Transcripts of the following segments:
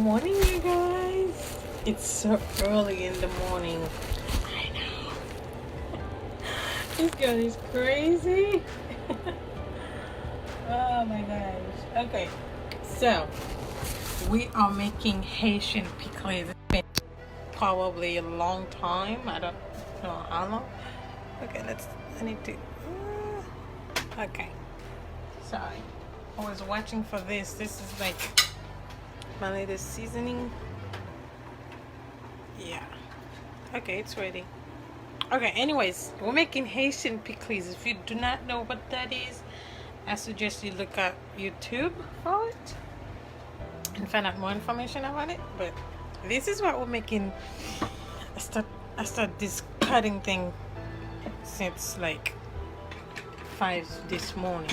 morning, you guys. It's so early in the morning. I know. This girl is crazy. Oh my gosh. Okay, so we are making Haitian pikliz. It's been probably a long time. I don't know how long. Okay, I need to. Okay, sorry. I was watching for this. This is like my latest seasoning. Yeah. Okay, it's ready. Okay, anyways, we're making Haitian pikliz. If you do not know what that is, I suggest you look up YouTube for it and find out more information about it. But this is what we're making. I start this cutting thing since like 5 this morning,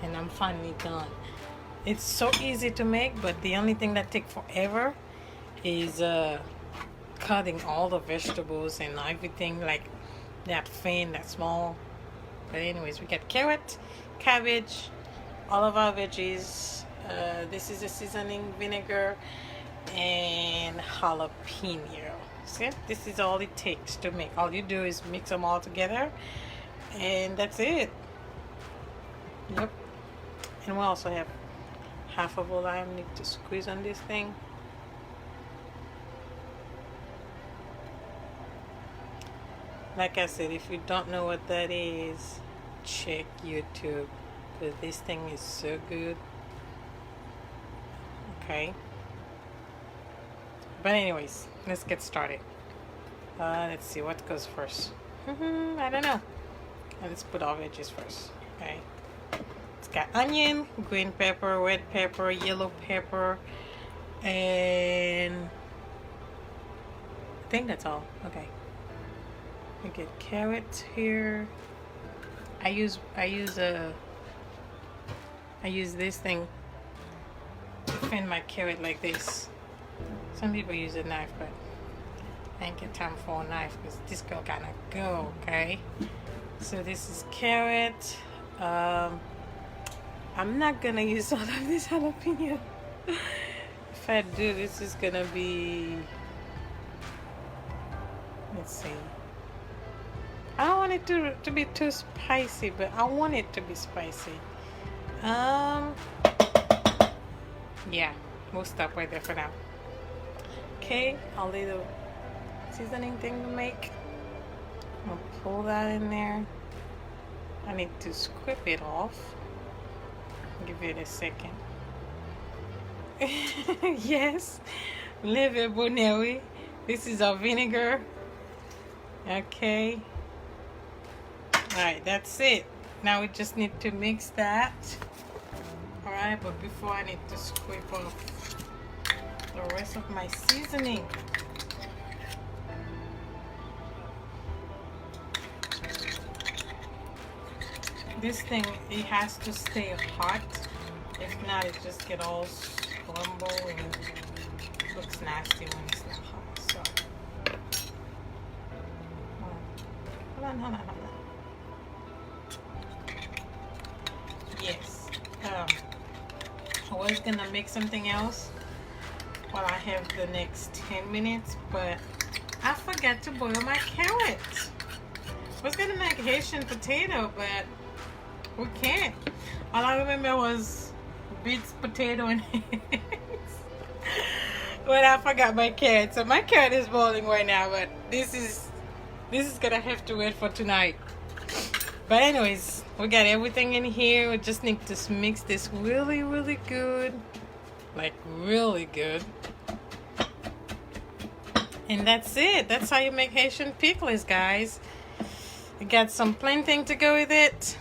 and I'm finally done. It's so easy to make, but the only thing that takes forever is cutting all the vegetables and everything, like that thin, that small. But anyways, we got carrot, cabbage, all of our veggies. This is a seasoning, vinegar, and jalapeno. See, this is all it takes to make. All you do is mix them all together, and that's it. Yep. And we also have half of a lime. Need to squeeze on this thing. Like I said, if you don't know what that is, check YouTube, because this thing is so good. Okay. But anyways, let's get started. Let's see what goes first. I don't know. Let's put our veggies first. Okay. It's got onion, green pepper, red pepper, yellow pepper, and I think that's all. Okay. We get carrots here. I use this thing to thin my carrot like this. Some people use a knife, but I ain't get time for a knife because this girl gotta go. Okay. So this is carrot. I'm not gonna use all of this jalapeno. If I do, this is gonna be. Let's see. I don't want it to be too spicy, but I want it to be spicy. Yeah, we'll stop right there for now. Okay, our little seasoning thing to make. I'll pull that in there. I need to scrape it off. Give it a second. Yes, leve boneri. This is our vinegar. Okay. Alright, that's it. Now we just need to mix that. Alright, but before I need to scrape off the rest of my seasoning. This thing, it has to stay hot. If not, it just get all scrambled and looks nasty when it's not hot. So, hold on. Yes. I was gonna make something else while I have the next 10 minutes, but I forgot to boil my carrots. I was gonna make Haitian potato, but we can't. All I remember was beets, potato, and eggs. But I forgot my carrot. So my carrot is boiling right now, but this is gonna have to wait for tonight. But anyways, we got everything in here. We just need to mix this really, really good. Like really good. And that's it. That's how you make Haitian pikliz, guys. You got some plain thing to go with it.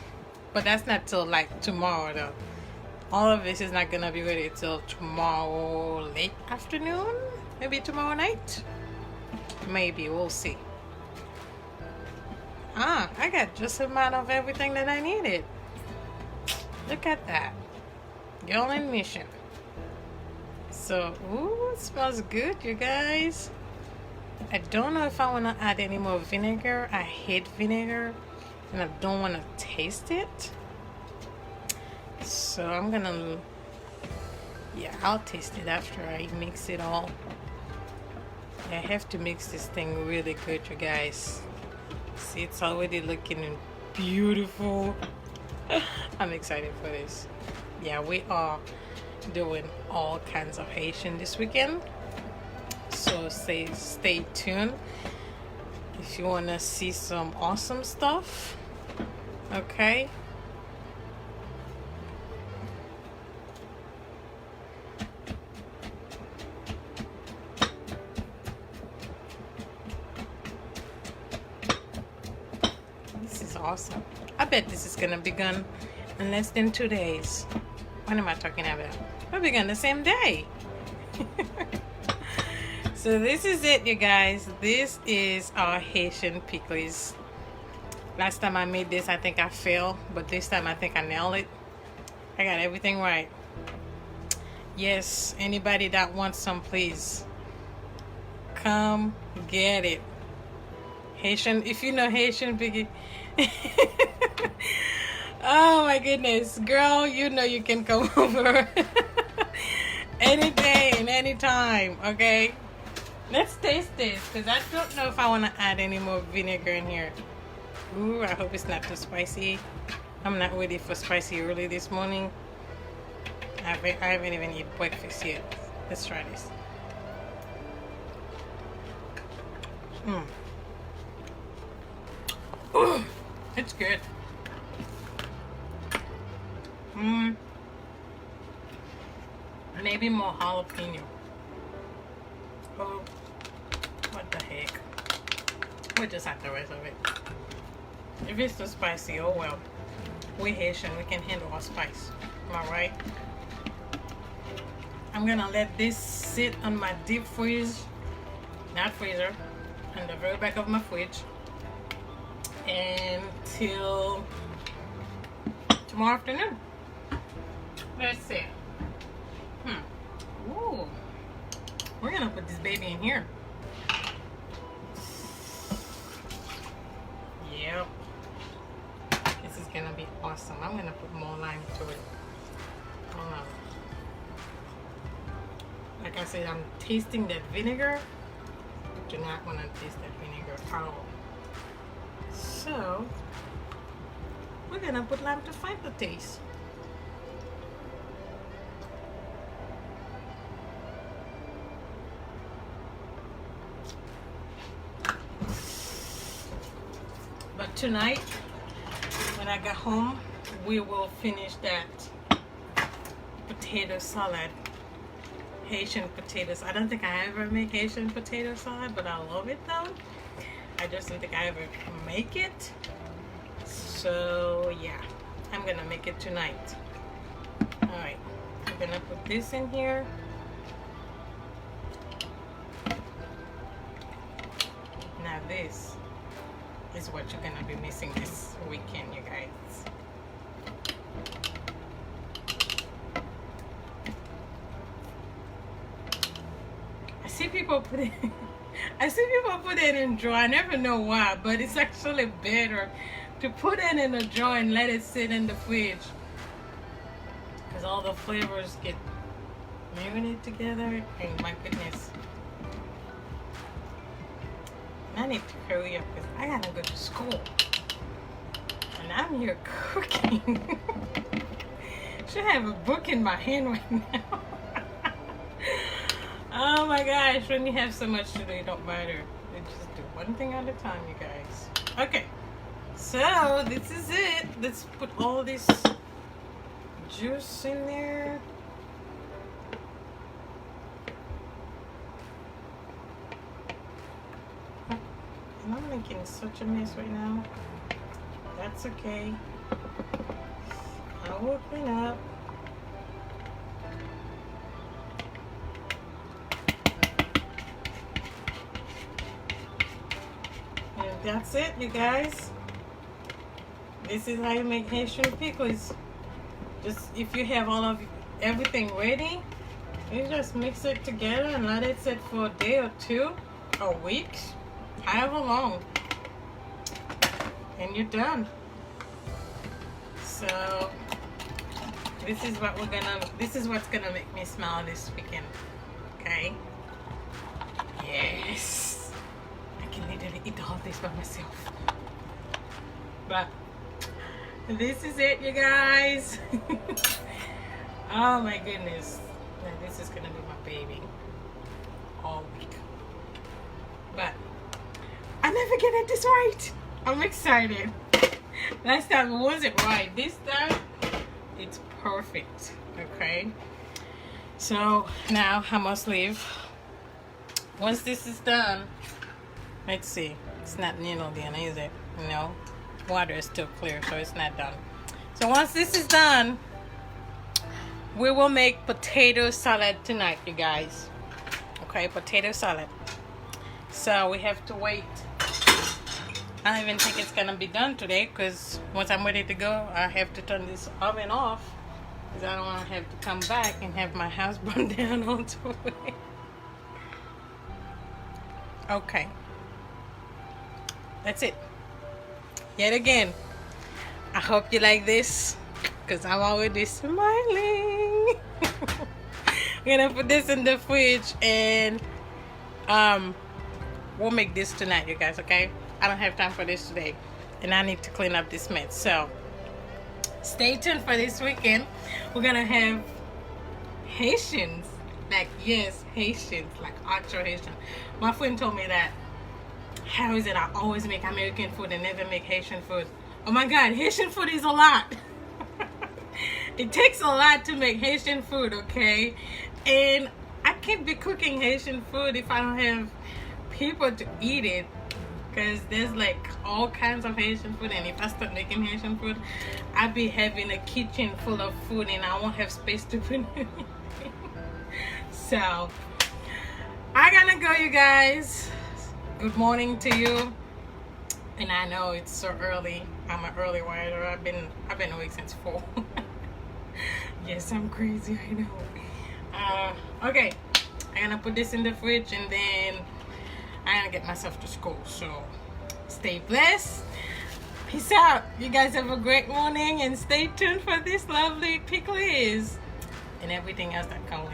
But that's not till like tomorrow though. All of this is not gonna be ready till tomorrow late afternoon. Maybe tomorrow night. Maybe, we'll see. I got just the amount of everything that I needed. Look at that. Girl in mission. So, ooh, it smells good, you guys. I don't know if I want to add any more vinegar. I hate vinegar. And I don't want to taste it. So I'm gonna Yeah, I'll taste it after I mix it all. I have to mix this thing really good, you guys. See, it's already looking beautiful. I'm excited for this. Yeah, we are doing all kinds of Haitian this weekend. So stay tuned if you want to see some awesome stuff. Okay. This is awesome. I bet this is gonna be gone in less than 2 days. What am I talking about? We'll be gone the same day. So this is it, you guys. This is our Haitian pikliz. Last time I made this, I think I failed, but this time I think I nailed it. I got everything right. Yes, anybody that wants some, please come get it. Haitian, if you know Haitian pikliz. Oh my goodness, girl, you know you can come over any day and any time. Okay, let's taste this, because I don't know if I want to add any more vinegar in here. Ooh, I hope it's not too spicy. I'm not ready for spicy early this morning. I haven't even eaten breakfast yet. Let's try this. Ooh, it's good. Maybe more jalapeno. Oh, what the heck. We'll just have the rest of it. If it's too spicy, oh well. We're Haitian, we can handle our spice. Am I right? I'm gonna let this sit on my deep freeze, not freezer, on the very back of my fridge until tomorrow afternoon. Let's see. Ooh. We're gonna put this baby in here. Yep. This is gonna be awesome. I'm gonna put more lime to it. Hold on. Like I said, I'm tasting that vinegar. I do not want to taste that vinegar at all. So we're gonna put lime to find the taste. But tonight, when I get home, we will finish that potato salad. Haitian potatoes. I don't think I ever make Haitian potato salad, but I love it though. I just don't think I ever make it. So yeah, I'm gonna make it tonight. Alright, I'm gonna put this in here. Now this is what you're gonna be missing this weekend, you guys. I see people put it in jar. I never know why, but it's actually better to put it in a jar and let it sit in the fridge, because all the flavors get marinated together. And my goodness, I need to hurry up because I gotta go to school, and I'm here cooking. Should have a book in my hand right now. Oh my gosh, when you have so much to do, it don't matter. You just do one thing at a time, you guys. Okay, so this is it. Let's put all this juice in there. And I'm making such a mess right now. That's okay. I will clean up. That's it, you guys. This is how you make Haitian pickles. Just if you have all of everything ready, you just mix it together and let it sit for a day or two or weeks, however long, and you're done. So This is what this is what's gonna make me smile this weekend. Okay? Yes. I can literally eat all this by myself. But this is it, you guys. Oh my goodness. Now this is gonna be my baby all week. But I never get it this right. I'm excited. Last time it wasn't right. This time it's perfect. Okay. So now I must leave. Once this is done, let's see. It's not nearly done, is it? No. Water is still clear, so it's not done. So once this is done, we will make potato salad tonight, you guys. Okay, potato salad. So we have to wait. I don't even think it's gonna be done today, because once I'm ready to go, I have to turn this oven off, because I don't want to have to come back and have my house burn down all the way. Okay, that's it. Yet again, I hope you like this, because I'm already smiling. I'm gonna put this in the fridge, and we'll make this tonight, you guys. Okay, I don't have time for this today, and I need to clean up this mess. So stay tuned for this weekend. We're gonna have Haitians, like, yes, Haitians, like actual Haitian. My friend told me that, how is it I always make American food and never make Haitian food? Oh my God, Haitian food is a lot. It takes a lot to make Haitian food, okay? And I can't be cooking Haitian food if I don't have people to eat it, because there's like all kinds of Haitian food, and if I start making Haitian food, I'll be having a kitchen full of food and I won't have space to put anything. So I gotta go, you guys. Good morning to you. And I know it's so early. I'm an early riser. I've been awake since 4. Yes, I'm crazy, I know. Okay, I'm gonna put this in the fridge, and then I'm gonna get myself to school. So stay blessed. Peace out. You guys have a great morning, and stay tuned for this lovely pikliz and everything else that comes with